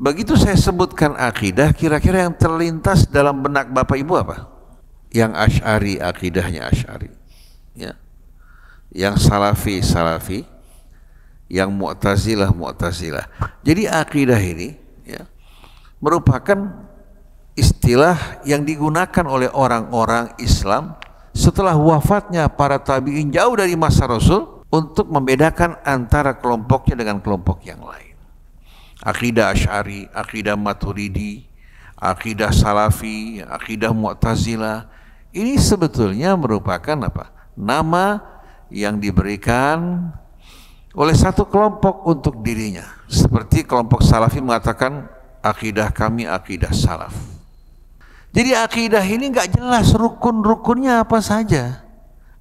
Begitu saya sebutkan akidah, kira-kira yang terlintas dalam benak Bapak Ibu apa? Yang Asy'ari, akidahnya Asy'ari, ya. Yang Salafi, Salafi, yang Mu'tazilah, Mu'tazilah. Jadi akidah ini, ya, merupakan istilah yang digunakan oleh orang-orang Islam setelah wafatnya para tabi'in jauh dari masa Rasul untuk membedakan antara kelompoknya dengan kelompok yang lain. Akidah Asy'ari, akidah Maturidi, akidah Salafi, akidah Mu'tazilah, ini sebetulnya merupakan apa? Nama yang diberikan oleh satu kelompok untuk dirinya. Seperti kelompok Salafi mengatakan akidah kami akidah Salaf. Jadi akidah ini nggak jelas rukun-rukunnya apa saja,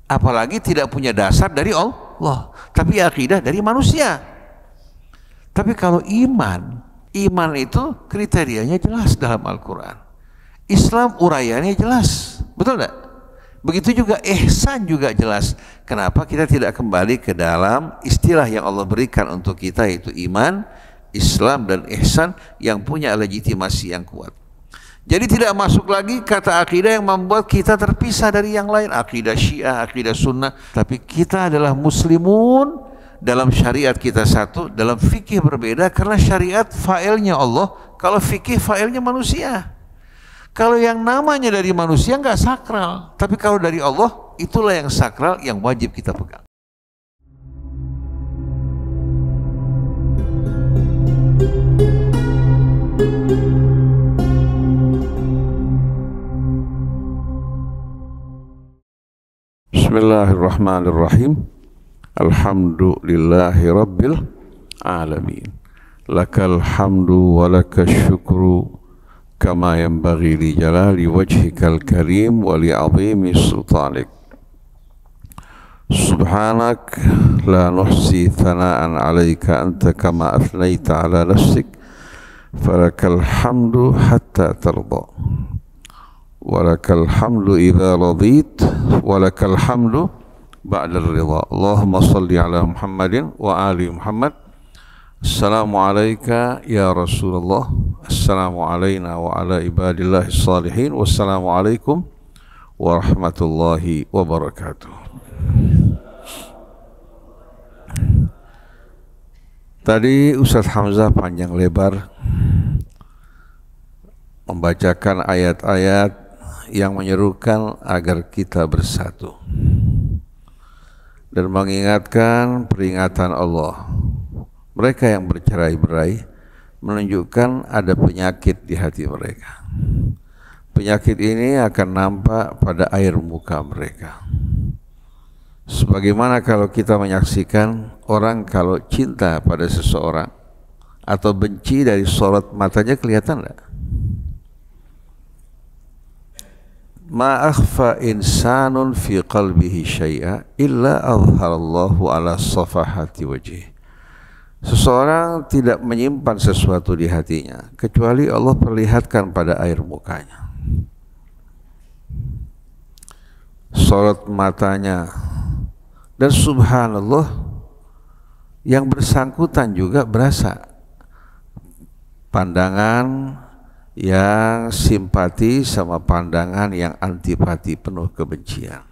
apalagi tidak punya dasar dari Allah, tapi akidah dari manusia. Tapi kalau iman itu kriterianya jelas dalam Al-Quran. Islam uraiannya jelas, betul enggak? Begitu juga ihsan juga jelas. Kenapa kita tidak kembali ke dalam istilah yang Allah berikan untuk kita, yaitu iman, Islam, dan ihsan yang punya legitimasi yang kuat. Jadi tidak masuk lagi kata akidah yang membuat kita terpisah dari yang lain, akidah Syiah, akidah Sunnah. Tapi kita adalah muslimun, dalam syariat kita satu, dalam fikih berbeda, karena syariat failnya Allah, kalau fikih failnya manusia. Kalau yang namanya dari manusia nggak sakral, tapi kalau dari Allah, itulah yang sakral, yang wajib kita pegang. Bismillahirrahmanirrahim. Alhamdulillahi rabbil alamin. Lakal hamdu wa lakas syukru kama yanbaghi li jalali wajhikal karim wa li azimi sultanik. Subhanak la nuhsi thana'an 'alaika anta kama athlaita 'ala nafsik falakal hamdu hatta tarda walakal hamdu idza radit walakal hamdu ba'da ridha. Allahumma salli ala Muhammadin wa ali Muhammad. Assalamu alayka ya Rasulullah. Assalamu alayna wa ala ibadillahi salihin. Wassalamu alaikum warahmatullahi wabarakatuh. Tadi Ustaz Hamzah panjang lebar membacakan ayat-ayat yang menyerukan agar kita bersatu dan mengingatkan peringatan Allah. Mereka yang bercerai-berai menunjukkan ada penyakit di hati mereka. Penyakit ini akan nampak pada air muka mereka. Sebagaimana kalau kita menyaksikan orang kalau cinta pada seseorang atau benci dari sorot matanya, kelihatan enggak? Ma akhfa insanun fi qalbihi syai'a illa azharallahu ala safahati wajih. Seseorang tidak menyimpan sesuatu di hatinya kecuali Allah perlihatkan pada air mukanya. Sorot matanya. Dan subhanallah, yang bersangkutan juga berasa pandangan yang simpati sama pandangan yang antipati, penuh kebencian.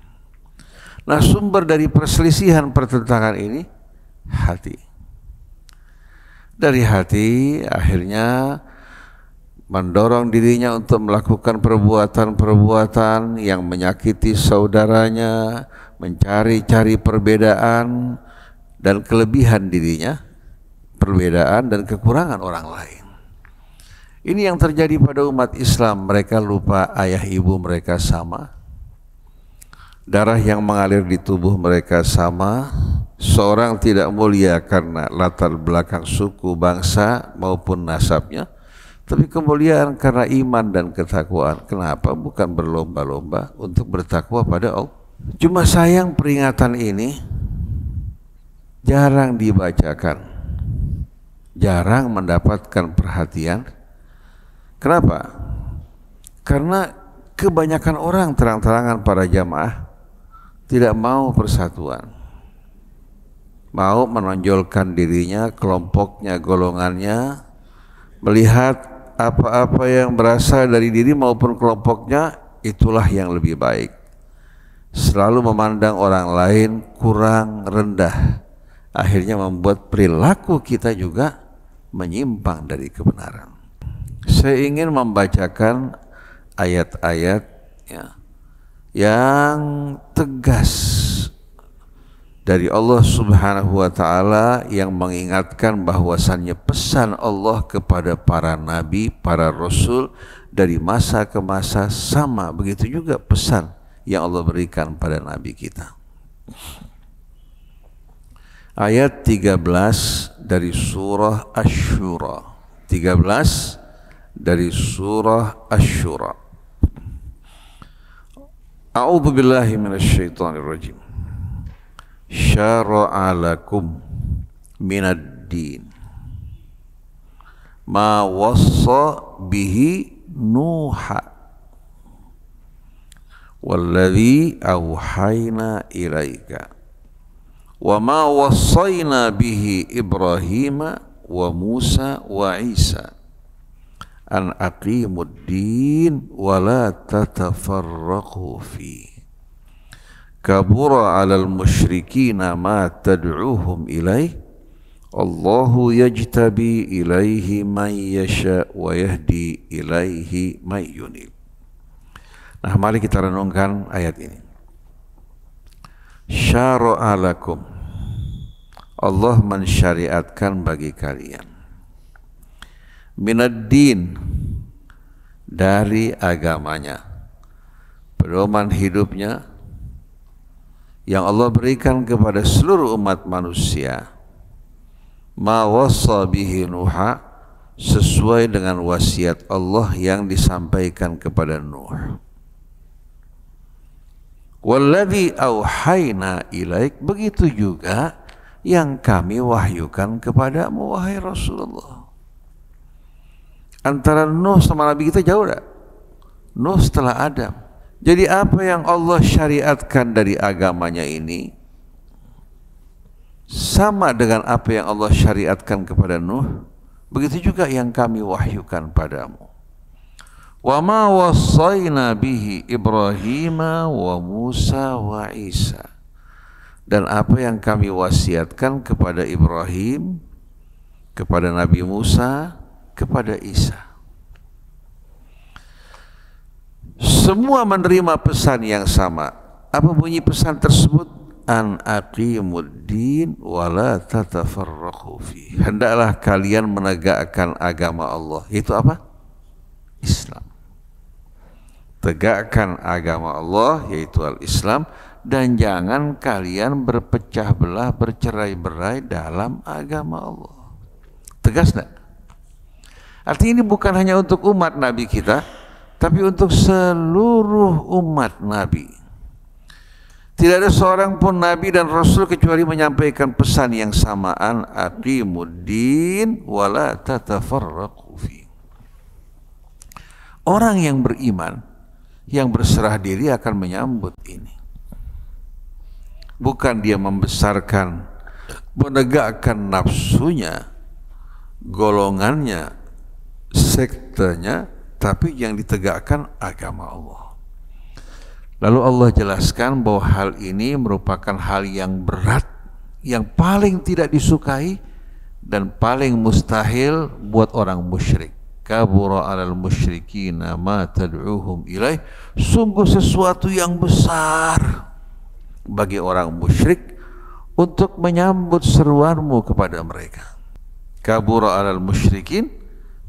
Nah, sumber dari perselisihan pertentangan ini hati. Dari hati akhirnya mendorong dirinya untuk melakukan perbuatan-perbuatan yang menyakiti saudaranya, mencari-cari perbedaan dan kelebihan dirinya, perbedaan dan kekurangan orang lain. Ini yang terjadi pada umat Islam. Mereka lupa ayah ibu mereka sama, darah yang mengalir di tubuh mereka sama. Seorang tidak mulia karena latar belakang suku, bangsa maupun nasabnya, tapi kemuliaan karena iman dan ketakwaan. Kenapa? Bukan berlomba-lomba untuk bertakwa pada Allah. Cuma sayang peringatan ini jarang dibacakan, jarang mendapatkan perhatian. Kenapa? Karena kebanyakan orang, terang-terangan para jamaah, tidak mau persatuan, mau menonjolkan dirinya, kelompoknya, golongannya, melihat apa-apa yang berasal dari diri maupun kelompoknya, itulah yang lebih baik. Selalu memandang orang lain kurang rendah, akhirnya membuat perilaku kita juga menyimpang dari kebenaran. Saya ingin membacakan ayat-ayat yang tegas dari Allah Subhanahu wa Ta'ala yang mengingatkan bahwasannya pesan Allah kepada para nabi, para rasul dari masa ke masa sama, begitu juga pesan yang Allah berikan pada nabi kita. Ayat 13 dari surah Asy-Syura. 13 dari surah Asy-Syura. A'udzu billahi minasyaitonir rajim. Syara'a lakum minad din ma wassa bihi Nuha walladzi auhayna ilaika wa ma wassayna bihi Ibrahima wa Musa wa Isa an aqimud din wa la tatafarraqu fi kabura 'alal musyrikina ma tad'uuhum ilaih Allahu yajtabi ilaihi man yasha wa yahdi ilaihi man yunib. Nah, mari kita renungkan ayat ini. Syara'a lakum, Allah mensyariatkan bagi kalian, minad din, dari agamanya, pedoman hidupnya yang Allah berikan kepada seluruh umat manusia, ma wassa bihi Nuha, sesuai dengan wasiat Allah yang disampaikan kepada Nuh. Walladzi auhayna ilaik, begitu juga yang kami wahyukan kepadamu wahai Rasulullah. Antara Nuh sama Nabi kita jauh tak? Nuh setelah Adam. Jadi apa yang Allah syariatkan dari agamanya ini sama dengan apa yang Allah syariatkan kepada Nuh, begitu juga yang kami wahyukan padamu. Wa ma wassayna bihi Ibrahima wa Musa wa Isa, dan apa yang kami wasiatkan kepada Ibrahim, kepada Nabi Musa, kepada Isa. Semua menerima pesan yang sama. Apa bunyi pesan tersebut? An aqimuddin wa la tatafarraqu fi. Hendaklah kalian menegakkan agama Allah. Itu apa? Islam. Tegakkan agama Allah, yaitu al-Islam, dan jangan kalian berpecah belah, bercerai-berai dalam agama Allah. Tegas enggak? Artinya ini bukan hanya untuk umat Nabi kita, tapi untuk seluruh umat Nabi. Tidak ada seorang pun Nabi dan Rasul kecuali menyampaikan pesan yang samaan, aqimuddin wa la tatafarraqu fi. Orang yang beriman, yang berserah diri akan menyambut ini. Bukan dia membesarkan, menegakkan nafsunya, golongannya, sektenya, tapi yang ditegakkan agama Allah. Lalu Allah jelaskan bahwa hal ini merupakan hal yang berat, yang paling tidak disukai dan paling mustahil buat orang musyrik. Kabura 'alal musyrikina ma tad'uuhum ilaih, sungguh sesuatu yang besar bagi orang musyrik untuk menyambut seruanmu kepada mereka. Kabura 'alal musyrikin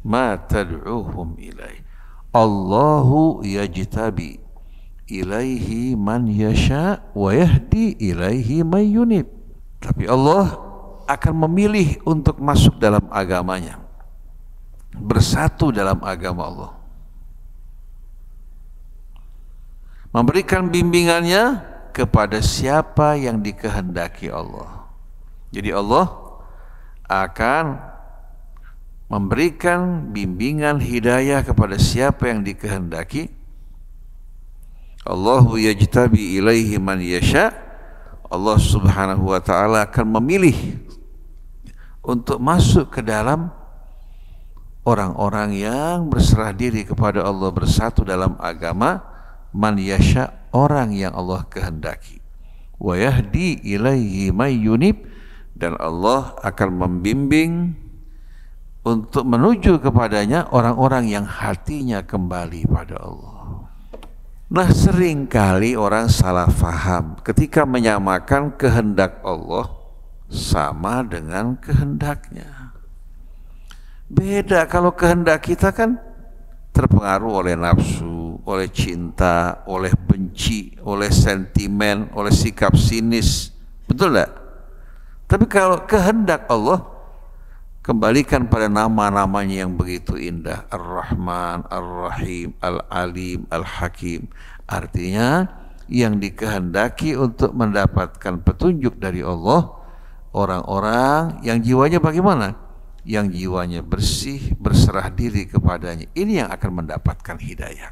ma tad'uuhum ilaih. Allahu yajtabi ilaihi man yasha wa yahdi ilaihi man yunib. Tapi Allah akan memilih untuk masuk dalam agamanya, bersatu dalam agama Allah, memberikan bimbingannya kepada siapa yang dikehendaki Allah. Jadi Allah akan memberikan bimbingan hidayah kepada siapa yang dikehendaki. Allahu yajtabi ilaihi man yasha. Allah Subhanahu wa ta'ala akan memilih untuk masuk ke dalam orang-orang yang berserah diri kepada Allah, bersatu dalam agama, man yasha, orang yang Allah kehendaki, wa yahdi ilaihi may yunib, dan Allah akan membimbing untuk menuju kepadanya orang-orang yang hatinya kembali pada Allah. Nah, seringkali orang salah faham ketika menyamakan kehendak Allah sama dengan kehendaknya. Beda, kalau kehendak kita kan terpengaruh oleh nafsu, oleh cinta, oleh benci, oleh sentimen, oleh sikap sinis. Betul enggak? Tapi kalau kehendak Allah, kembalikan pada nama-namanya yang begitu indah, Ar-Rahman, Ar-Rahim, Al-Alim, Al-Hakim. Artinya yang dikehendaki untuk mendapatkan petunjuk dari Allah, orang-orang yang jiwanya bagaimana? Yang jiwanya bersih, berserah diri kepadanya. Ini yang akan mendapatkan hidayah.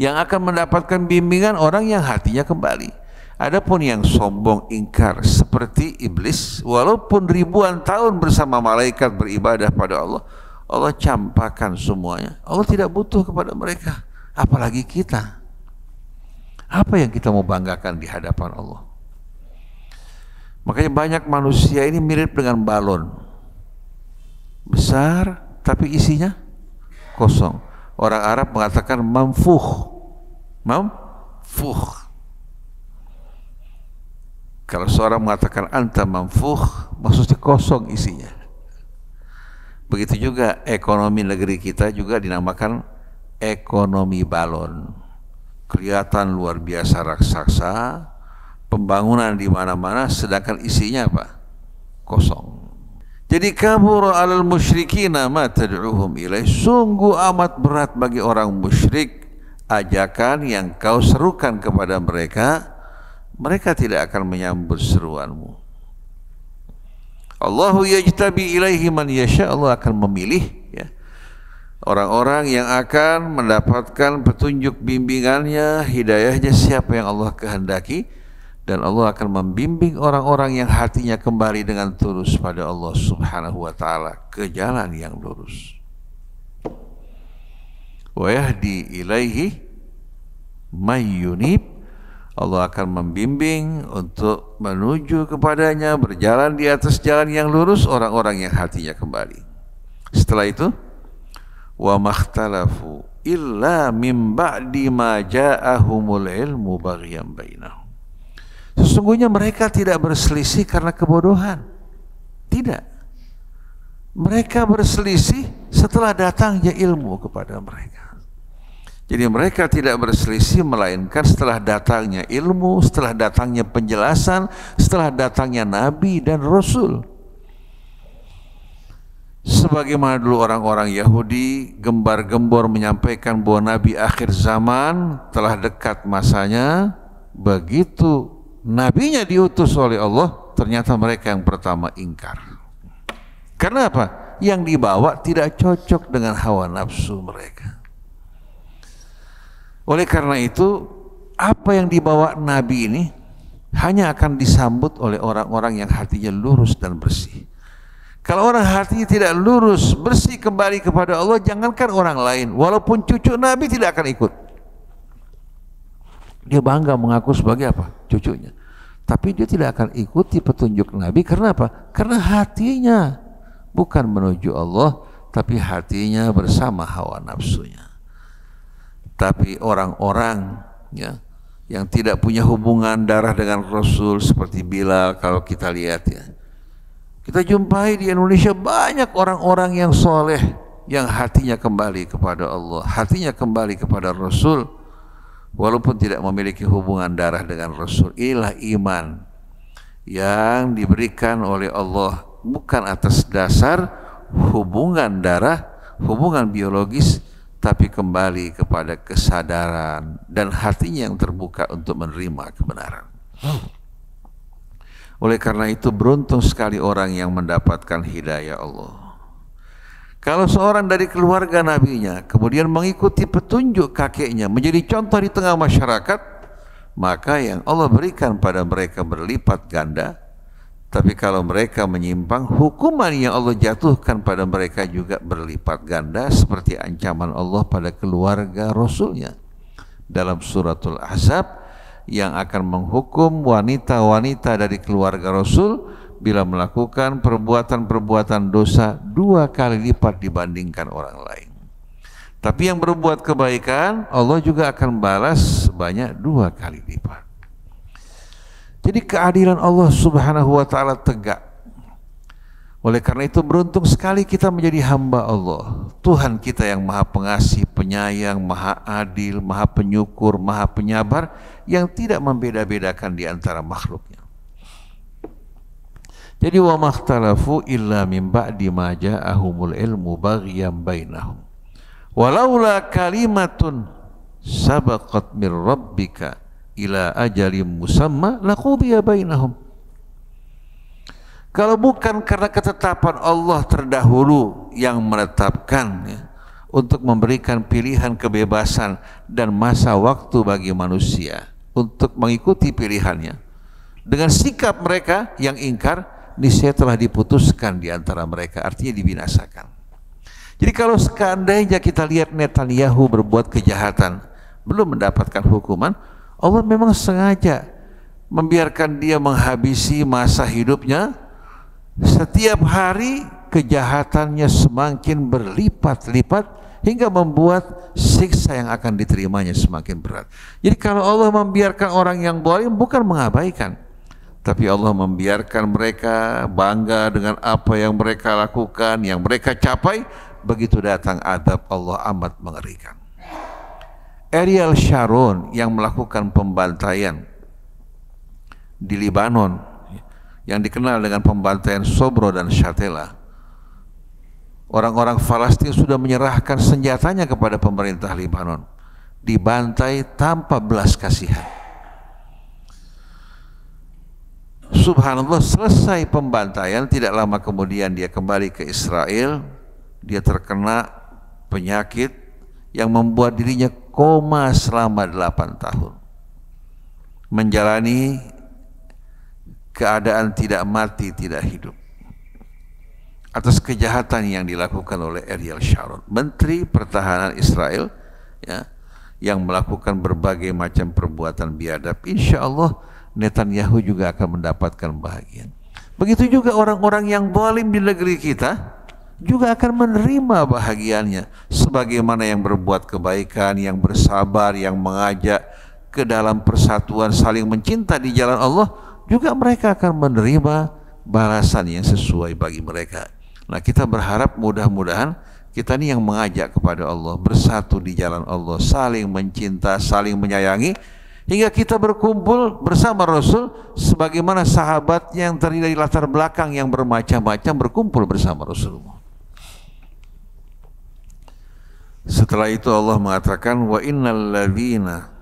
Yang akan mendapatkan bimbingan orang yang hatinya kembali. Adapun yang sombong, ingkar seperti iblis, walaupun ribuan tahun bersama malaikat beribadah pada Allah, Allah campakkan semuanya. Allah tidak butuh kepada mereka, apalagi kita. Apa yang kita mau banggakan di hadapan Allah? Makanya banyak manusia ini mirip dengan balon. Besar tapi isinya kosong. Orang Arab mengatakan mamfuh. Mamfuh. Kalau seorang mengatakan anta mamfuh, maksudnya kosong isinya. Begitu juga ekonomi negeri kita juga dinamakan ekonomi balon. Kelihatan luar biasa raksasa, pembangunan di mana-mana, sedangkan isinya apa? Kosong. Jadi kabura 'alal musyrikina ma tad'uhum ilaih. Sungguh amat berat bagi orang musyrik ajakan yang kau serukan kepada mereka. Mereka tidak akan menyambut seruanmu. Allahu yajtabi ilaihi man yasha. Allah akan memilih, ya, orang-orang yang akan mendapatkan petunjuk bimbingannya, hidayahnya, siapa yang Allah kehendaki. Dan Allah akan membimbing orang-orang yang hatinya kembali dengan tulus pada Allah Subhanahu wa ta'ala ke jalan yang lurus. Wa yahdi ilaihi may yunib. Allah akan membimbing untuk menuju kepadanya, berjalan di atas jalan yang lurus orang-orang yang hatinya kembali. Setelah itu, wa makhtalafu illa min ba'di ma ja'ahumul ilmu baghyan bainahum. Sesungguhnya mereka tidak berselisih karena kebodohan. Tidak. Mereka berselisih setelah datangnya ilmu kepada mereka. Jadi mereka tidak berselisih melainkan setelah datangnya ilmu, setelah datangnya penjelasan, setelah datangnya Nabi dan Rasul. Sebagaimana dulu orang-orang Yahudi gembar-gembor menyampaikan bahwa Nabi akhir zaman telah dekat masanya, begitu Nabinya diutus oleh Allah, ternyata mereka yang pertama ingkar. Karena apa? Yang dibawa tidak cocok dengan hawa nafsu mereka. Oleh karena itu, apa yang dibawa Nabi ini hanya akan disambut oleh orang-orang yang hatinya lurus dan bersih. Kalau orang hatinya tidak lurus, bersih kembali kepada Allah, jangankan orang lain, walaupun cucu Nabi tidak akan ikut. Dia bangga mengaku sebagai apa? Cucunya. Tapi dia tidak akan ikuti petunjuk Nabi. Karena apa? Karena hatinya bukan menuju Allah, tapi hatinya bersama hawa nafsunya. Tapi orang-orang, ya, yang tidak punya hubungan darah dengan Rasul seperti Bilal, kalau kita lihat, ya, kita jumpai di Indonesia banyak orang-orang yang soleh, yang hatinya kembali kepada Allah, hatinya kembali kepada Rasul, walaupun tidak memiliki hubungan darah dengan Rasul. Inilah iman yang diberikan oleh Allah, bukan atas dasar hubungan darah, hubungan biologis, tapi kembali kepada kesadaran dan hatinya yang terbuka untuk menerima kebenaran. Oleh karena itu beruntung sekali orang yang mendapatkan hidayah Allah. Kalau seorang dari keluarga nabinya kemudian mengikuti petunjuk kakeknya, menjadi contoh di tengah masyarakat, maka yang Allah berikan pada mereka berlipat ganda, Tapi kalau mereka menyimpang, hukuman yang Allah jatuhkan pada mereka juga berlipat ganda seperti ancaman Allah pada keluarga Rasulnya dalam suratul Ahzab, yang akan menghukum wanita-wanita dari keluarga Rasul bila melakukan perbuatan-perbuatan dosa 2 kali lipat dibandingkan orang lain. Tapi yang berbuat kebaikan, Allah juga akan balas sebanyak 2 kali lipat. Jadi keadilan Allah Subhanahu wa ta'ala tegak. Oleh karena itu beruntung sekali kita menjadi hamba Allah. Tuhan kita yang maha pengasih, penyayang, maha adil, maha penyukur, maha penyabar, yang tidak membeda-bedakan di antara makhluknya. Jadi wa makhtalafu illa min ba'di ma ja'ahumul ilmu baghyan bainahum. Walaula kalimatun sabaqat min rabbika ila ajalim musamma laqudiya bainahum. Kalau bukan karena ketetapan Allah terdahulu yang menetapkan untuk memberikan pilihan kebebasan dan masa waktu bagi manusia untuk mengikuti pilihannya, dengan sikap mereka yang ingkar, niscaya telah diputuskan di antara mereka, artinya dibinasakan. Jadi kalau seandainya kita lihat Netanyahu berbuat kejahatan belum mendapatkan hukuman, Allah memang sengaja membiarkan dia menghabisi masa hidupnya. Setiap hari kejahatannya semakin berlipat-lipat hingga membuat siksa yang akan diterimanya semakin berat. Jadi kalau Allah membiarkan orang yang zalim, bukan mengabaikan, tapi Allah membiarkan mereka bangga dengan apa yang mereka lakukan, yang mereka capai. Begitu datang adab Allah amat mengerikan. Ariel Sharon yang melakukan pembantaian di Libanon, yang dikenal dengan pembantaian Sobro dan Shatila. Orang-orang Palestina sudah menyerahkan senjatanya kepada pemerintah Libanon, dibantai tanpa belas kasihan. Subhanallah, selesai pembantaian, tidak lama kemudian dia kembali ke Israel. Dia terkena penyakit yang membuat dirinya koma selama 8 tahun, menjalani keadaan tidak mati tidak hidup atas kejahatan yang dilakukan oleh Ariel Sharon, Menteri Pertahanan Israel, ya, yang melakukan berbagai macam perbuatan biadab. Insya Allah Netanyahu juga akan mendapatkan bahagian. Begitu juga orang-orang yang zalim di negeri kita juga akan menerima bahagiannya, sebagaimana yang berbuat kebaikan, yang bersabar, yang mengajak ke dalam persatuan saling mencinta di jalan Allah, juga mereka akan menerima balasan yang sesuai bagi mereka. Nah, kita berharap mudah-mudahan kita ini yang mengajak kepada Allah, bersatu di jalan Allah, saling mencinta, saling menyayangi, hingga kita berkumpul bersama Rasul sebagaimana sahabatnya yang terdiri dari latar belakang yang bermacam-macam berkumpul bersama Rasulullah. Setelah itu Allah mengatakan wa innal ladzina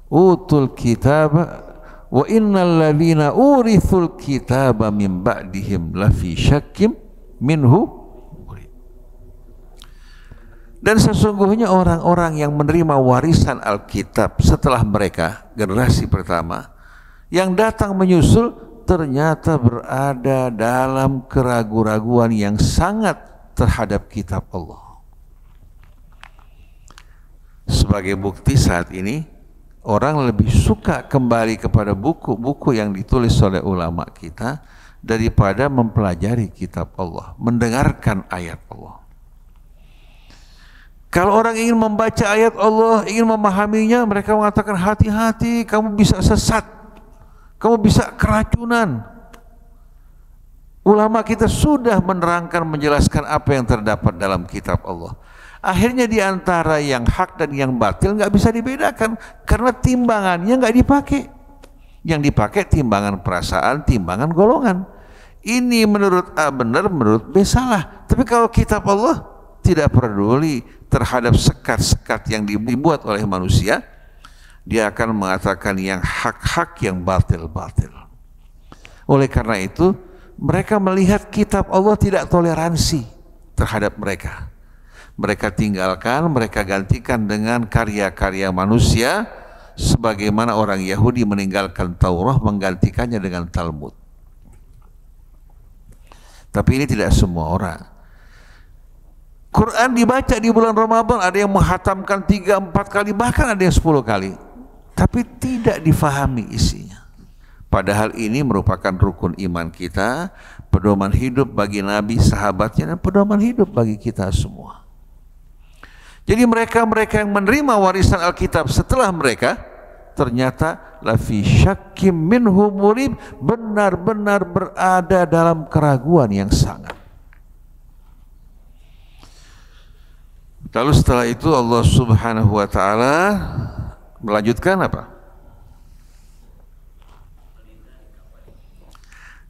utul kitaba wa innal ladzina urithul kitaba min ba'dihim lafi syakkim minhu. Dan sesungguhnya orang-orang yang menerima warisan Alkitab setelah mereka, generasi pertama yang datang menyusul, ternyata berada dalam keraguan-raguan yang sangat terhadap kitab Allah. Sebagai bukti saat ini orang lebih suka kembali kepada buku-buku yang ditulis oleh ulama kita daripada mempelajari kitab Allah, mendengarkan ayat Allah. Kalau orang ingin membaca ayat Allah, ingin memahaminya, mereka mengatakan hati-hati, kamu bisa sesat, kamu bisa keracunan. Ulama kita sudah menerangkan, menjelaskan apa yang terdapat dalam kitab Allah. Akhirnya di antara yang hak dan yang batil nggak bisa dibedakan karena timbangannya nggak dipakai. Yang dipakai timbangan perasaan, timbangan golongan. Ini menurut A benar, menurut B salah. Tapi kalau kitab Allah tidak peduli terhadap sekat-sekat yang dibuat oleh manusia, dia akan mengatakan yang hak-hak, yang batil-batil. Oleh karena itu mereka melihat kitab Allah tidak toleransi terhadap mereka. Mereka tinggalkan, mereka gantikan dengan karya-karya manusia sebagaimana orang Yahudi meninggalkan Taurat menggantikannya dengan Talmud. Tapi ini tidak semua orang. Quran dibaca di bulan Ramadan, ada yang menghatamkan 3-4 kali, bahkan ada yang 10 kali, tapi tidak difahami isinya. Padahal ini merupakan rukun iman kita, pedoman hidup bagi Nabi, sahabatnya, dan pedoman hidup bagi kita semua. Jadi mereka-mereka yang menerima warisan Alkitab setelah mereka, ternyata lafi syakkim minhu murib, benar-benar berada dalam keraguan yang sangat. Lalu setelah itu Allah Subhanahu wa taala melanjutkan apa?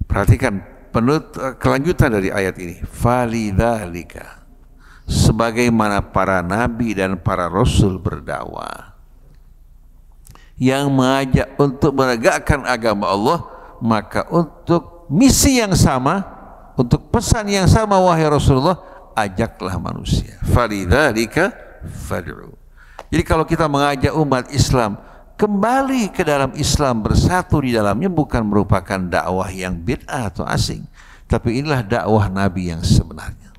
Perhatikan kelanjutan dari ayat ini. Falidzalika, sebagaimana para nabi dan para rasul berdakwah yang mengajak untuk menegakkan agama Allah, maka untuk misi yang sama, untuk pesan yang sama, wahai Rasulullah, ajaklah manusia. Falidzalika fad'u. Jadi kalau kita mengajak umat Islam kembali ke dalam Islam, bersatu di dalamnya, bukan merupakan dakwah yang bid'ah atau asing, tapi inilah dakwah Nabi yang sebenarnya.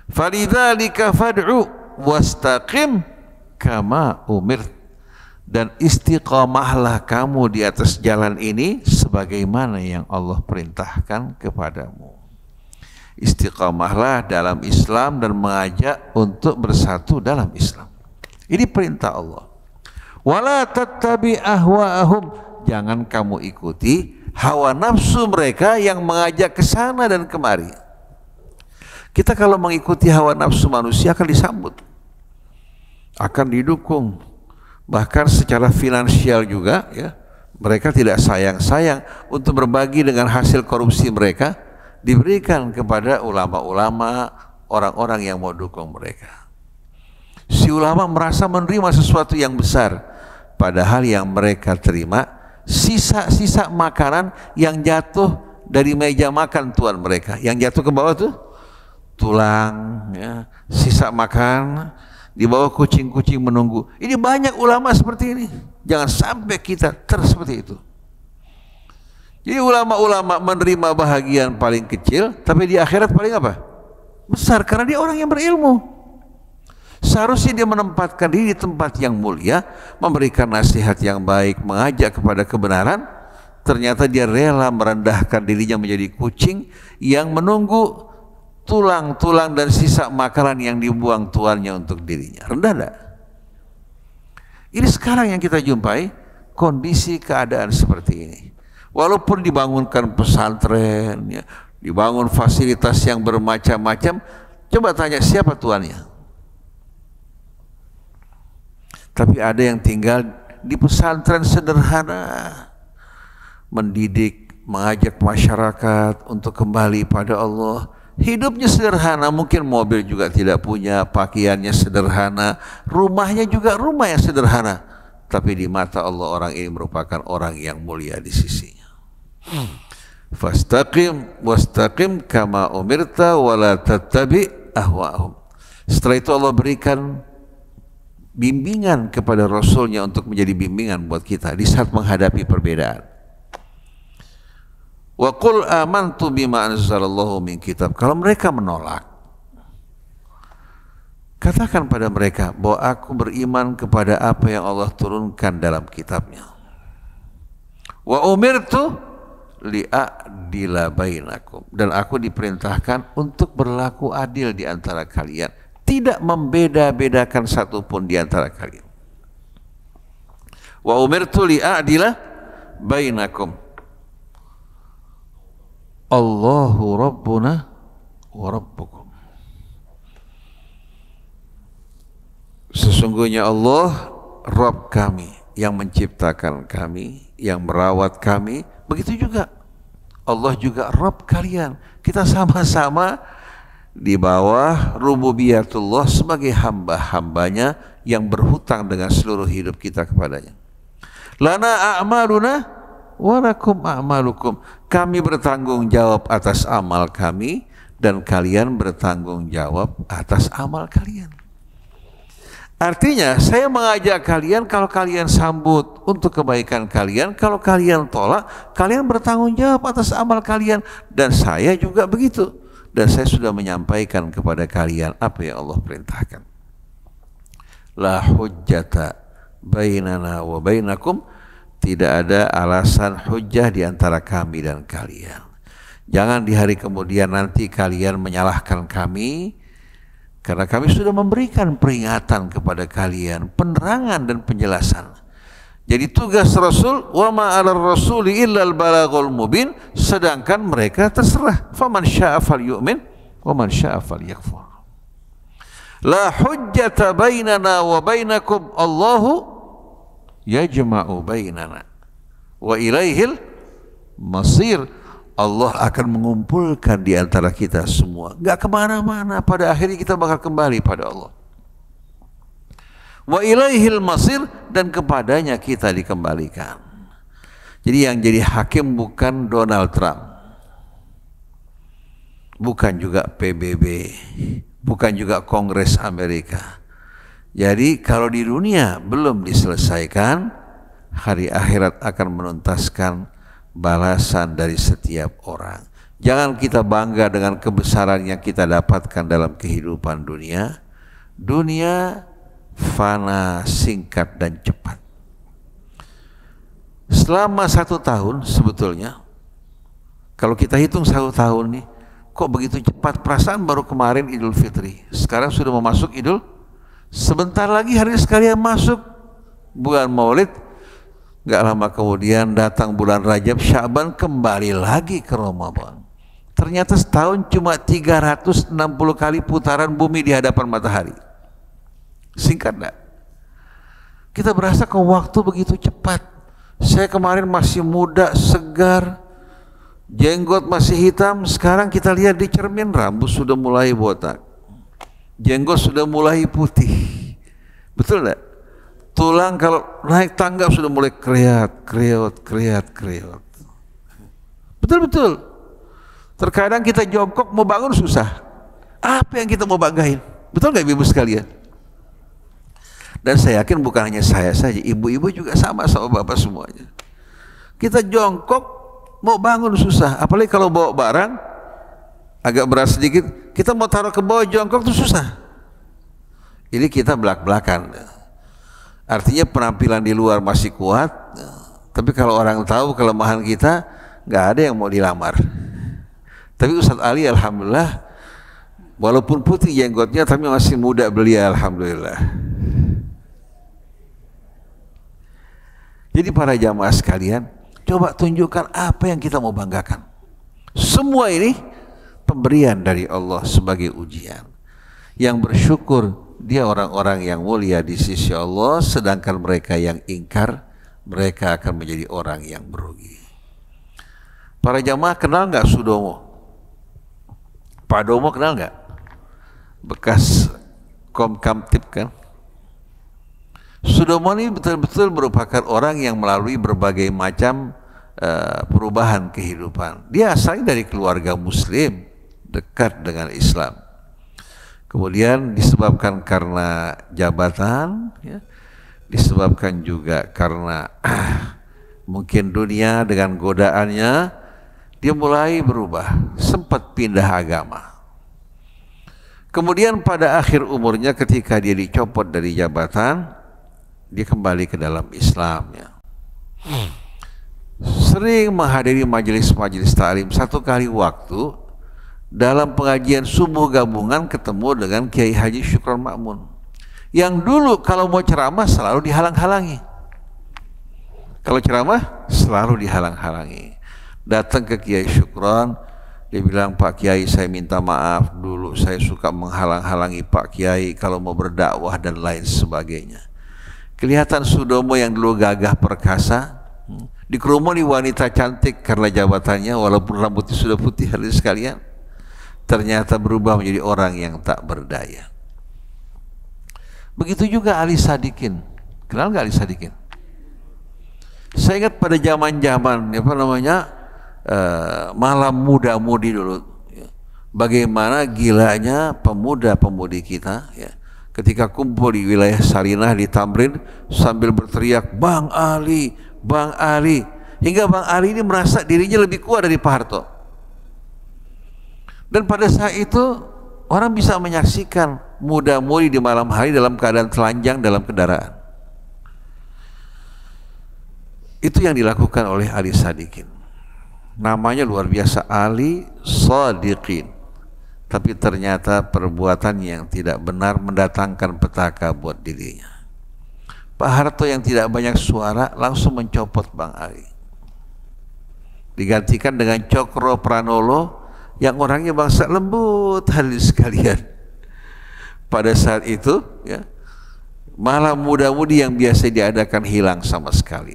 Falidzalika fad'u wastaqim kama umirt, dan istiqamahlah kamu di atas jalan ini sebagaimana yang Allah perintahkan kepadamu. Istiqamahlah dalam Islam dan mengajak untuk bersatu dalam Islam. Ini perintah Allah. Wala tattabi ahwa'ahum, jangan kamu ikuti hawa nafsu mereka yang mengajak ke sana dan kemari. Kita kalau mengikuti hawa nafsu manusia akan disambut, akan didukung, bahkan secara finansial juga, ya. Mereka tidak sayang-sayang untuk berbagi dengan hasil korupsi mereka, diberikan kepada ulama-ulama, orang-orang yang mau dukung mereka. Si ulama merasa menerima sesuatu yang besar, padahal yang mereka terima sisa-sisa makanan yang jatuh dari meja makan tuan mereka. Yang jatuh ke bawah tuh tulang, ya, sisa makan di bawah kucing-kucing menunggu. Ini banyak ulama seperti ini. Jangan sampai kita seperti itu. Jadi ulama-ulama menerima bahagian paling kecil, tapi di akhirat paling apa? Besar, karena dia orang yang berilmu. Seharusnya dia menempatkan diri di tempat yang mulia, memberikan nasihat yang baik, mengajak kepada kebenaran. Ternyata dia rela merendahkan dirinya menjadi kucing yang menunggu tulang-tulang dan sisa makanan yang dibuang tuannya untuk dirinya. Rendah enggak? Ini sekarang yang kita jumpai, kondisi keadaan seperti ini. Walaupun dibangunkan pesantren, ya, dibangun fasilitas yang bermacam-macam, coba tanya siapa tuannya. Tapi ada yang tinggal di pesantren sederhana, mendidik, mengajak masyarakat untuk kembali pada Allah. Hidupnya sederhana, mungkin mobil juga tidak punya, pakaiannya sederhana, rumahnya juga rumah yang sederhana. Tapi di mata Allah orang ini merupakan orang yang mulia di sisinya. Fastaqim wastaqim kama umirta wala tattabi ahwa'ahum. Setelah itu Allah berikan bimbingan kepada Rasulnya untuk menjadi bimbingan buat kita di saat menghadapi perbedaan. Wa qul amantu bima anzalallahu min kitab. Kalau mereka menolak, katakan pada mereka bahwa aku beriman kepada apa yang Allah turunkan dalam kitabnya. Wa umirtu li'adila bainakum, dan aku diperintahkan untuk berlaku adil di antara kalian, tidak membeda-bedakan satupun di antara kalian. Wa umirtu li'adila bainakum. Allahu Rabbuna wa Rabbukum. Sesungguhnya Allah Rabb kami, yang menciptakan kami, yang merawat kami. Begitu juga Allah juga Rabb kalian. Kita sama-sama di bawah rububiyatullah sebagai hamba-hambanya yang berhutang dengan seluruh hidup kita kepadanya. Lana a'maluna wa lakum a'malukum. Kami bertanggung jawab atas amal kami dan kalian bertanggung jawab atas amal kalian. Artinya saya mengajak kalian, kalau kalian sambut untuk kebaikan kalian, kalau kalian tolak, kalian bertanggung jawab atas amal kalian. Dan saya juga begitu. Dan saya sudah menyampaikan kepada kalian apa yang Allah perintahkan. La hujjata bainana wa bainakum, tidak ada alasan hujjah di antara kami dan kalian. Jangan di hari kemudian nanti kalian menyalahkan kami, karena kami sudah memberikan peringatan kepada kalian, penerangan dan penjelasan. Jadi tugas Rasul, wa ma 'alar rasuli illal balaghul mubin, sedangkan mereka terserah. Faman syaa'a falyu'min wa man syaa'a falyakfur. La hujjata bainana wa bainakum, Allahu yajma'u bainana wa ilaihil masir. Allah akan mengumpulkan di antara kita semua, gak kemana-mana, pada akhirnya kita bakal kembali pada Allah. Wa ilaihil masir, dan kepadanya kita dikembalikan. Jadi yang jadi hakim bukan Donald Trump, bukan juga PBB, bukan juga Kongres Amerika. Jadi kalau di dunia belum diselesaikan, hari akhirat akan menuntaskan balasan dari setiap orang. Jangan kita bangga dengan kebesaran yang kita dapatkan dalam kehidupan dunia. Dunia fana, singkat dan cepat. Selama 1 tahun sebetulnya, kalau kita hitung 1 tahun nih, kok begitu cepat? Perasaan baru kemarin Idul Fitri, sekarang sudah mau masuk Idul. Sebentar lagi hari sekalian masuk bulan Maulid. Gak lama kemudian datang bulan Rajab, Syaban, kembali lagi ke Ramadan. Ternyata setahun cuma 360 kali putaran bumi di hadapan matahari. Singkat gak? Kita berasa kok waktu begitu cepat. Saya kemarin masih muda, segar, jenggot masih hitam. Sekarang kita lihat di cermin, rambut sudah mulai botak, jenggot sudah mulai putih. Betul gak? Tulang kalau naik tangga sudah mulai kreat. Betul-betul. Terkadang kita jongkok mau bangun susah. Apa yang kita mau banggain? Betul nggak ibu sekalian? Dan saya yakin bukan hanya saya saja, ibu-ibu juga sama bapak semuanya. Kita jongkok mau bangun susah. Apalagi kalau bawa barang agak berat sedikit, kita mau taruh ke bawah jongkok itu susah. Ini kita belak-belakan. Artinya penampilan di luar masih kuat, tapi kalau orang tahu kelemahan kita, nggak ada yang mau dilamar. Tapi Ustadz Ali alhamdulillah, walaupun putih jenggotnya, tapi masih muda belia alhamdulillah. Jadi para jamaah sekalian, coba tunjukkan apa yang kita mau banggakan. Semua ini pemberian dari Allah sebagai ujian. Yang bersyukur, dia orang-orang yang mulia di sisi Allah, sedangkan mereka yang ingkar, mereka akan menjadi orang yang merugi. Para jamaah kenal nggak Sudomo? Pak Domo kenal nggak? Bekas Komkamtib kan? Sudomo ini betul-betul merupakan orang yang melalui berbagai macam perubahan kehidupan. Dia asalnya dari keluarga Muslim, dekat dengan Islam. Kemudian disebabkan karena jabatan, ya, disebabkan juga karena mungkin dunia dengan godaannya, dia mulai berubah, sempat pindah agama. Kemudian pada akhir umurnya ketika dia dicopot dari jabatan, dia kembali ke dalam Islam. Ya. Sering menghadiri majelis-majelis ta'lim. 1 kali waktu dalam pengajian subuh gabungan ketemu dengan Kiai Haji Syukron Ma'mun, yang dulu kalau mau ceramah selalu dihalang-halangi. Kalau ceramah selalu dihalang-halangi. Datang ke Kiai Syukron, dia bilang, Pak Kiai, saya minta maaf, dulu saya suka menghalang-halangi Pak Kiai kalau mau berdakwah dan lain sebagainya. Kelihatan Sudomo yang dulu gagah perkasa, dikerumuni wanita cantik karena jabatannya, walaupun rambutnya sudah putih hadirin sekalian, ternyata berubah menjadi orang yang tak berdaya. Begitu juga Ali Sadikin. Kenal nggak Ali Sadikin? Saya ingat pada zaman-zaman malam muda-mudi dulu, ya, bagaimana gilanya pemuda-pemudi kita, ya. ketika kumpul di wilayah Sarinah di Tamrin sambil berteriak, Bang Ali, Bang Ali, hingga Bang Ali ini merasa dirinya lebih kuat dari Pak Harto. Dan pada saat itu orang bisa menyaksikan muda-mudi di malam hari dalam keadaan telanjang dalam kendaraan. Itu yang dilakukan oleh Ali Sadikin. Namanya luar biasa, Ali Sadikin. Tapi ternyata perbuatan yang tidak benar mendatangkan petaka buat dirinya. Pak Harto yang tidak banyak suara langsung mencopot Bang Ali. Digantikan dengan Cokro Pranolo yang orangnya bangsa lembut, hadirin sekalian. Pada saat itu ya, malah muda-mudi yang biasa diadakan hilang sama sekali.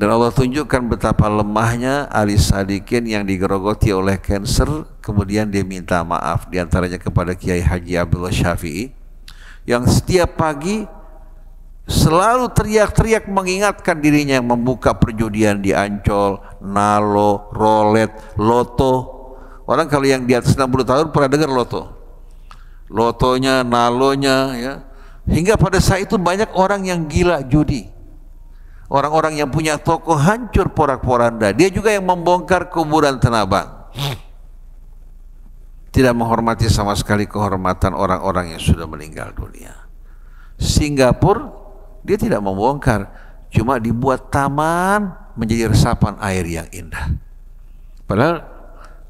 Dan Allah tunjukkan betapa lemahnya Ali Sadikin yang digerogoti oleh kanker. Kemudian dia minta maaf, diantaranya kepada Kiai Haji Abdullah Syafi'i, yang setiap pagi selalu teriak-teriak mengingatkan dirinya yang membuka perjudian di Ancol, Nalo, Rolet, Loto. Orang kalau yang di atas 60 tahun pernah dengar Loto, Lotonya, Nalonya ya. Hingga pada saat itu banyak orang yang gila judi. Orang-orang yang punya toko hancur porak-poranda. Dia juga yang membongkar kuburan Tanah Abang. Tidak menghormati sama sekali kehormatan orang-orang yang sudah meninggal dunia. Singapura dia tidak membongkar, cuma dibuat taman menjadi resapan air yang indah. Padahal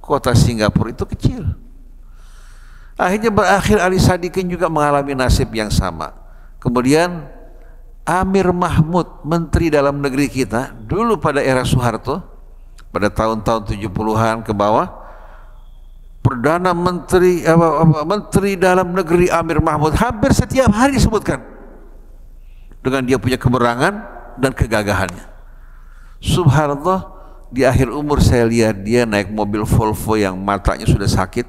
kota Singapura itu kecil. Akhirnya berakhir Ali Sadikin juga mengalami nasib yang sama. Kemudian Amir Mahmud, Menteri Dalam Negeri kita dulu pada era Soeharto, pada tahun-tahun 70-an ke bawah, Perdana Menteri Menteri Dalam Negeri Amir Mahmud hampir setiap hari disebutkan dengan dia punya keberangan dan kegagahannya. Subhanallah, di akhir umur saya lihat dia naik mobil Volvo yang matanya sudah sakit,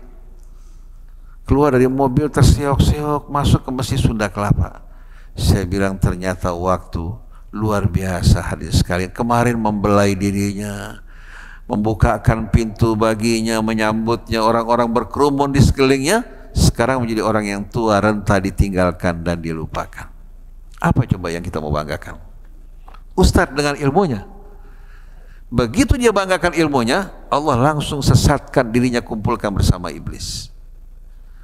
keluar dari mobil terseok-seok masuk ke Masjid Sunda Kelapa. Saya bilang ternyata waktu luar biasa hadirin sekalian. Kemarin membelai dirinya, membukakan pintu baginya, menyambutnya, orang-orang berkerumun di sekelilingnya. Sekarang menjadi orang yang tua, renta, ditinggalkan dan dilupakan. Apa coba yang kita mau banggakan? Ustadz dengan ilmunya. Begitu dia banggakan ilmunya, Allah langsung sesatkan dirinya, kumpulkan bersama iblis.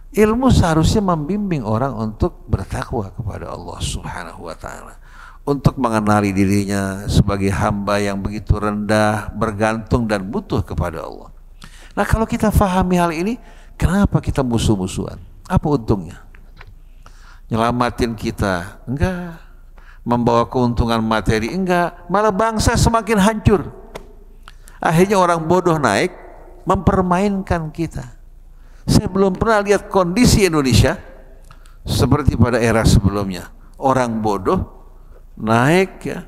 Ilmu seharusnya membimbing orang untuk bertakwa kepada Allah Subhanahu wa ta'ala, untuk mengenali dirinya sebagai hamba yang begitu rendah, bergantung dan butuh kepada Allah. Nah, kalau kita fahami hal ini, kenapa kita musuh-musuhan? Apa untungnya? Nyelamatin kita? Enggak. Membawa keuntungan materi? Enggak. Malah bangsa semakin hancur. Akhirnya orang bodoh naik, mempermainkan kita. Saya belum pernah lihat kondisi Indonesia seperti pada era sebelumnya. Orang bodoh naik ya,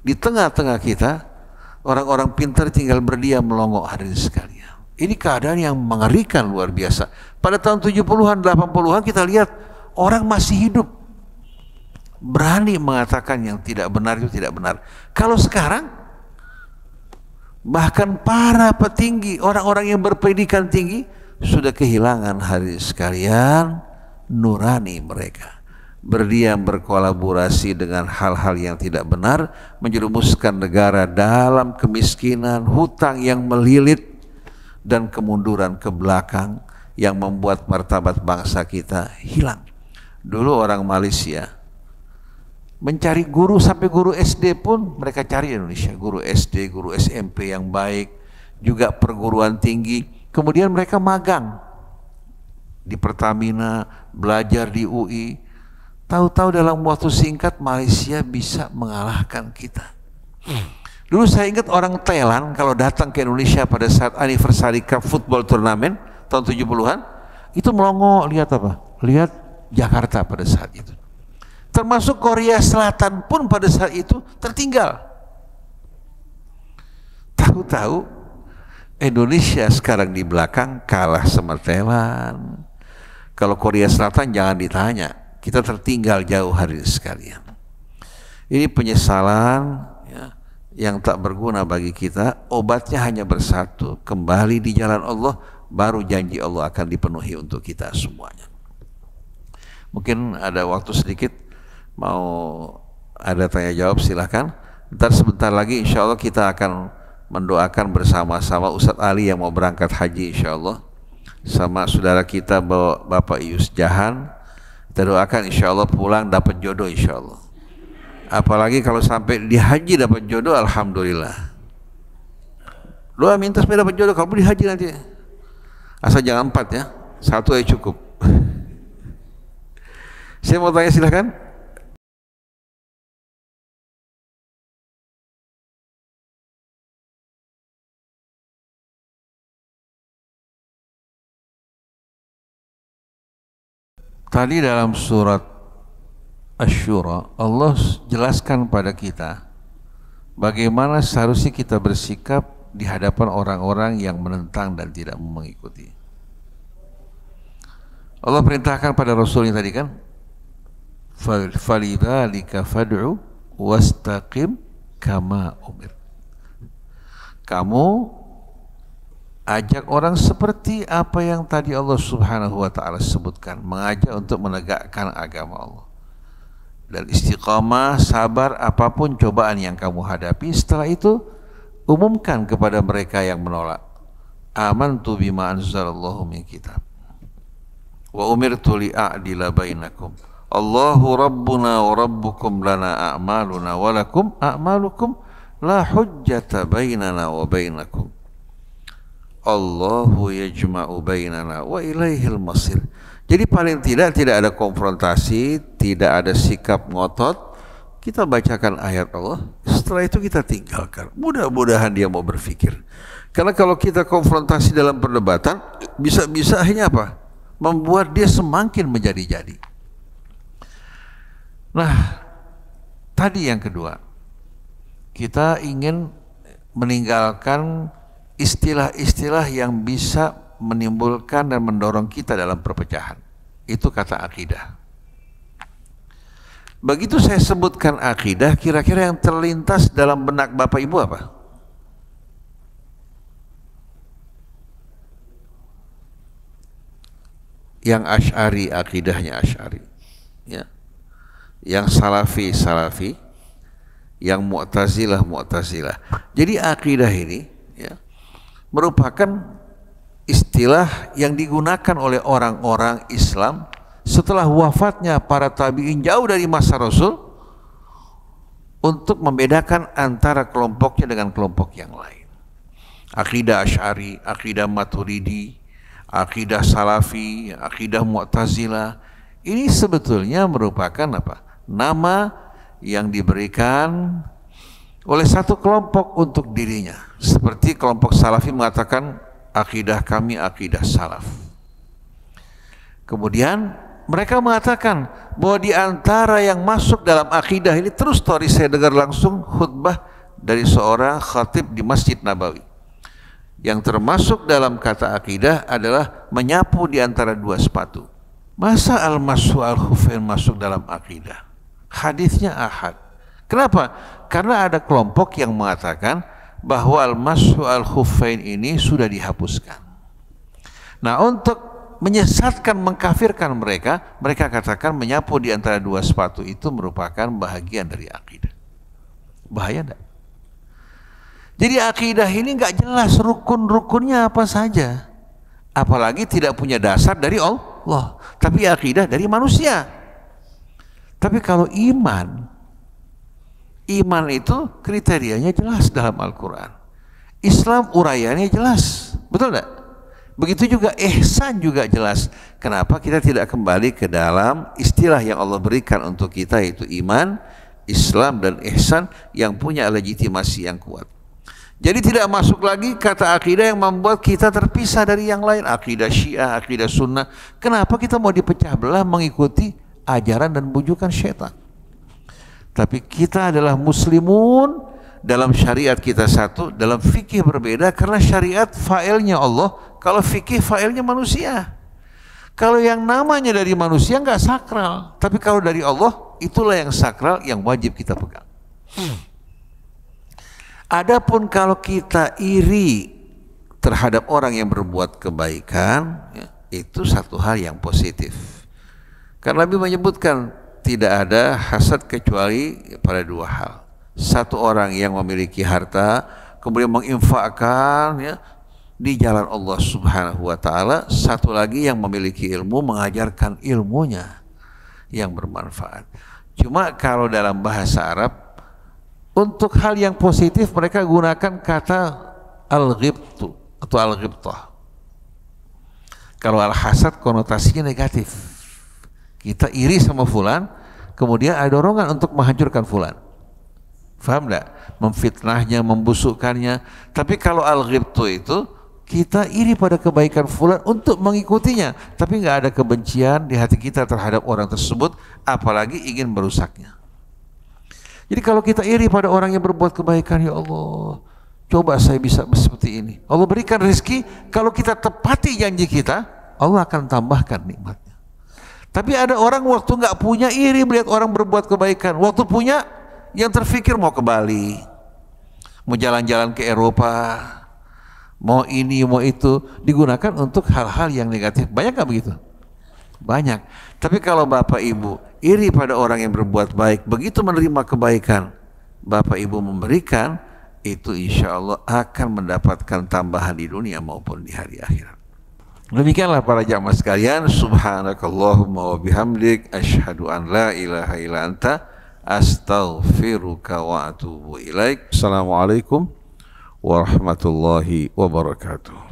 di tengah-tengah kita, orang-orang pintar tinggal berdiam melongo hadirin sekalian. Ini keadaan yang mengerikan luar biasa. Pada tahun 70-an, 80-an kita lihat orang masih hidup, berani mengatakan yang tidak benar itu tidak benar. Kalau sekarang bahkan para petinggi, orang-orang yang berpendidikan tinggi sudah kehilangan hadirin sekalian nurani mereka. Berdiam berkolaborasi dengan hal-hal yang tidak benar, menjerumuskan negara dalam kemiskinan, hutang yang melilit, dan kemunduran ke belakang yang membuat martabat bangsa kita hilang. Dulu orang Malaysia mencari guru, sampai guru SD pun mereka cari di Indonesia. Guru SD, guru SMP yang baik, juga perguruan tinggi. Kemudian mereka magang di Pertamina, belajar di UI. Tahu-tahu dalam waktu singkat Malaysia bisa mengalahkan kita. Dulu saya ingat orang Thailand kalau datang ke Indonesia pada saat anniversary cup football turnamen tahun 70-an, itu melongo lihat apa? Lihat Jakarta pada saat itu. Termasuk Korea Selatan pun pada saat itu tertinggal. Tahu-tahu Indonesia sekarang di belakang, kalah sama Thailand. Kalau Korea Selatan jangan ditanya, kita tertinggal jauh hadirin sekalian. Ini penyesalan ya, yang tak berguna bagi kita. Obatnya hanya bersatu, kembali di jalan Allah, baru janji Allah akan dipenuhi untuk kita semuanya. Mungkin ada waktu sedikit, mau ada tanya jawab silahkan. Ntar sebentar lagi insya Allah kita akan mendoakan bersama-sama Ustadz Ali yang mau berangkat haji insya Allah, sama saudara kita Bapak Ius Jahan. Kita doakan insya Allah pulang dapat jodoh insya Allah. Apalagi kalau sampai di haji dapat jodoh, alhamdulillah. Doa minta supaya dapat jodoh kalau di haji nanti. Asal jangan 4 ya, 1 aja cukup. Saya mau tanya silahkan. Tadi dalam surat Asy-Syura Allah jelaskan pada kita bagaimana seharusnya kita bersikap di hadapan orang-orang yang menentang dan tidak mengikuti. Allah perintahkan pada Rasulnya tadi kan, falidzalika fad'u wastaqim kama umir. Kamu ajak orang seperti apa yang tadi Allah Subhanahu wa taala sebutkan, mengajak untuk menegakkan agama Allah. Dan istiqamah, sabar apapun cobaan yang kamu hadapi. Setelah itu umumkan kepada mereka yang menolak, amantu bima anzalallahu min kitab wa umirtu li'a'dila bainakum Allahu rabbuna wa rabbukum lana a'maluna wa lakum a'malukum la hujjata bainana wa bainakum Allahu yajma'u bainana wa ilaihil masir. Jadi paling tidak ada konfrontasi, tidak ada sikap ngotot. Kita bacakan ayat Allah, setelah itu kita tinggalkan. Mudah-mudahan dia mau berpikir. Karena kalau kita konfrontasi dalam perdebatan, bisa-bisa akhirnya apa? Membuat dia semakin menjadi-jadi. Nah, tadi yang kedua, kita ingin meninggalkan istilah-istilah yang bisa menimbulkan dan mendorong kita dalam perpecahan. Itu kata akidah. Begitu saya sebutkan akidah, kira-kira yang terlintas dalam benak Bapak Ibu apa? Yang Asy'ari, akidahnya Asy'ari, ya. Yang Salafi, yang Mu'tazilah. Jadi akidah ini, ya, merupakan istilah yang digunakan oleh orang-orang Islam setelah wafatnya para tabi'in jauh dari masa Rasul untuk membedakan antara kelompoknya dengan kelompok yang lain. Akidah Asy'ari, akidah Maturidi, akidah Salafi, akidah Mu'tazilah, ini sebetulnya merupakan apa? Nama yang diberikan oleh satu kelompok untuk dirinya. Seperti kelompok Salafi mengatakan akidah kami akidah Salaf. Kemudian mereka mengatakan bahwa di antara yang masuk dalam akidah ini, terus story saya dengar langsung khutbah dari seorang khatib di Masjid Nabawi. Yang termasuk dalam kata akidah adalah menyapu di antara dua sepatu. Masa al-mashu al-khufain masuk dalam akidah? Hadisnya ahad. Kenapa? Karena ada kelompok yang mengatakan bahwa al-mashu al-khufain ini sudah dihapuskan. Nah, untuk menyesatkan, mengkafirkan mereka, mereka katakan menyapu di antara dua sepatu itu merupakan bahagian dari akidah. Bahaya enggak? Jadi akidah ini nggak jelas rukun-rukunnya apa saja, apalagi tidak punya dasar dari Allah, tapi akidah dari manusia. Tapi kalau iman itu kriterianya jelas dalam Al-Quran. Islam uraiannya jelas, betul enggak? Begitu juga ihsan juga jelas. Kenapa kita tidak kembali ke dalam istilah yang Allah berikan untuk kita, yaitu iman, Islam dan ihsan yang punya legitimasi yang kuat. Jadi tidak masuk lagi kata akidah yang membuat kita terpisah dari yang lain. Akidah Syiah, akidah Sunnah. Kenapa kita mau dipecah belah mengikuti ajaran dan bujukan syaitan? Tapi kita adalah muslimun, dalam syariat kita satu, dalam fikih berbeda, karena syariat failnya Allah, kalau fikih failnya manusia. Kalau yang namanya dari manusia nggak sakral, tapi kalau dari Allah itulah yang sakral, yang wajib kita pegang. Adapun kalau kita iri terhadap orang yang berbuat kebaikan, ya, itu satu hal yang positif. Karena Nabi menyebutkan tidak ada hasad kecuali pada dua hal. Satu orang yang memiliki harta kemudian menginfakkan ya di jalan Allah Subhanahu wa taala, satu lagi yang memiliki ilmu mengajarkan ilmunya yang bermanfaat. Cuma kalau dalam bahasa Arab untuk hal yang positif mereka gunakan kata al-ghibtu atau al-ghibtah. Kalau al-hasad konotasinya negatif. Kita iri sama fulan, kemudian ada dorongan untuk menghancurkan fulan. Faham enggak? Memfitnahnya, membusukkannya. Tapi kalau al-ghibtu itu kita iri pada kebaikan fulan untuk mengikutinya, tapi nggak ada kebencian di hati kita terhadap orang tersebut, apalagi ingin merusaknya. Jadi kalau kita iri pada orang yang berbuat kebaikan, ya Allah, coba saya bisa seperti ini. Allah berikan rezeki, kalau kita tepati janji kita, Allah akan tambahkan nikmatnya. Tapi ada orang waktu nggak punya iri melihat orang berbuat kebaikan, waktu punya yang terfikir mau ke Bali, mau jalan-jalan ke Eropa, mau ini mau itu, digunakan untuk hal-hal yang negatif. Banyak nggak begitu? Banyak. Tapi kalau bapak ibu iri pada orang yang berbuat baik, begitu menerima kebaikan bapak ibu memberikan, itu insya Allah akan mendapatkan tambahan di dunia maupun di hari akhirat. Demikianlah para jamaah sekalian, subhanakallahumma wa bihamdik, asyhadu an la ilaha illa anta, astaghfiruka wa atubu ilaik. Assalamualaikum warahmatullahi wabarakatuh.